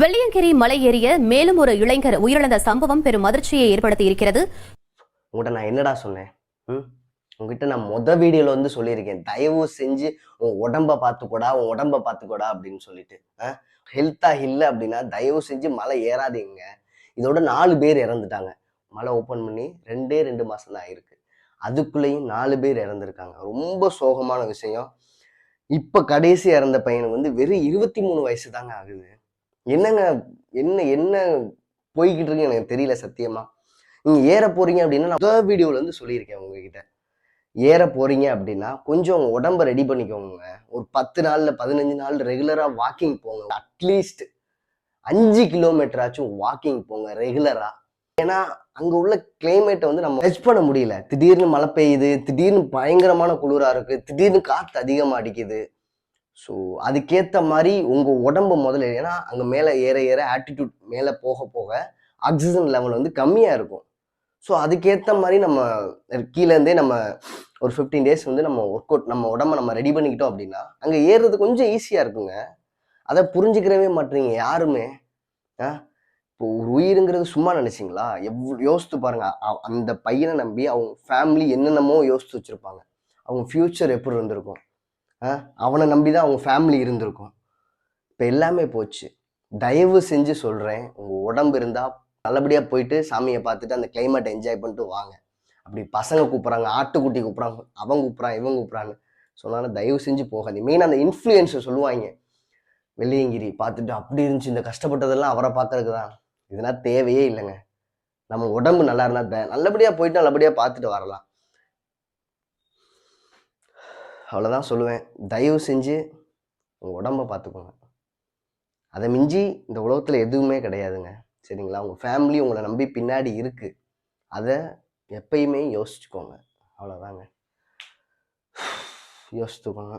வெள்ளியங்கிரி மலை ஏறிய மேலும் ஒரு இளைஞர் உயிரிழந்த சம்பவம் பெரும் அதிர்ச்சியை ஏற்படுத்தி இருக்கிறது. உங்கள்கிட்ட நான் என்னடா சொன்னேன்? உங்ககிட்ட நான் வீடியோல வந்து சொல்லியிருக்கேன், தயவு செஞ்சு உன் உடம்ப பார்த்துக்கூடா, உன் உடம்ப பார்த்துக்கூடா அப்படின்னு சொல்லிட்டு. ஹெல்த்தா இல்லை அப்படின்னா தயவு செஞ்சு மலை ஏறாதீங்க. இதோட 4 பேர் இறந்துட்டாங்க. மலை ஓப்பன் பண்ணி 2 மாசம் தான் ஆயிருக்கு. அதுக்குள்ளேயும் 4 பேர் இறந்துருக்காங்க. ரொம்ப சோகமான விஷயம். இப்ப கடைசி இறந்த பையனுக்கு வந்து வெறும் 23 வயசு தாங்க ஆகுது. என்னங்க, என்ன என்ன போய்கிட்டு இருக்கு எனக்கு தெரியல சத்தியமா. நீங்க ஏற போறீங்க அப்படின்னா, நான் வீடியோல இருந்து சொல்லியிருக்கேன் உங்ககிட்ட, ஏற போறீங்க அப்படின்னா கொஞ்சம் உங்க உடம்ப ரெடி பண்ணிக்கோங்க. ஒரு 10 நாள்ல 15 நாள் ரெகுலரா வாக்கிங் போங்க. அட்லீஸ்ட் 5 கிலோமீட்டர் ஆச்சும் வாக்கிங் போங்க ரெகுலரா. ஏன்னா அங்க உள்ள கிளைமேட்டை வந்து நம்ம டச் பண்ண முடியல. திடீர்னு மழை பெய்யுது, திடீர்னு பயங்கரமான குளிரா இருக்கு, திடீர்னு காத்து அதிகமா அடிக்குது. ஸோ அதுக்கேற்ற மாதிரி உங்க உடம்பு முதல்ல, ஏன்னா அங்க மேலே ஏற ஏற ஆட்டிடியூட் மேலே போக போக ஆக்சிஜன் லெவல் வந்து கம்மியா இருக்கும். ஸோ அதுக்கேற்ற மாதிரி நம்ம கீழேருந்தே நம்ம ஒரு 15 டேஸ் வந்து நம்ம ஒர்க் அவுட், நம்ம உடம்ப நம்ம ரெடி பண்ணிக்கிட்டோம் அப்படின்னா அங்க ஏறுறது கொஞ்சம் ஈஸியா இருக்குங்க. அதை புரிஞ்சுக்கிறவே மாட்டீங்க யாருமே. இப்போ ஒரு உயிருங்கிறது சும்மா நினைச்சிங்களா? யோசித்து பாருங்க. அந்த பையனை நம்பி அவங்க ஃபேமிலி என்னென்னமோ யோசித்து வச்சிருப்பாங்க. அவங்க ஃபியூச்சர் எப்படி இருந்திருக்கும்? அவனை நம்பிதான் அவங்க ஃபேமிலி இருந்திருக்கும். இப்ப எல்லாமே போச்சு. தயவு செஞ்சு சொல்றேன், உங்க உடம்பு இருந்தா நல்லபடியா போயிட்டு சாமியை பார்த்துட்டு அந்த கிளைமேட்டை என்ஜாய் பண்ணிட்டு வாங்க. அப்படி பசங்க கூப்பிட்றாங்க, ஆட்டுக்குட்டி கூப்பிட்றாங்க, அவன் கூப்பிட்றான், இவன் கூப்பிட்றான்னு சொன்னாலும் தயவு செஞ்சு போகாது. மெயின் அந்த இன்ஃப்ளூயன்ஸர் சொல்லுவாங்க, வெள்ளியங்கிரி பார்த்துட்டு அப்படி இருந்துச்சு, இந்த கஷ்டப்பட்டதெல்லாம் அவரை பார்க்கறதுக்கு தான். இதெல்லாம் தேவையே இல்லைங்க. நம்ம உடம்பு நல்லா இருந்தா நல்லபடியா போயிட்டு நல்லபடியா பார்த்துட்டு வரலாம். அவ்வளோதான் சொல்லுவேன். தயவு செஞ்சு உங்க உடம்ப பார்த்துக்கோங்க. அதை மிஞ்சி இந்த உலகத்துல எதுவுமே கிடையாதுங்க. சரிங்களா? உங்க ஃபேமிலி உங்களை நம்பி பின்னாடி இருக்கு. அதை எப்பயுமே யோசிச்சுக்கோங்க. அவ்வளோதாங்க. யோசிச்சுக்கோங்க.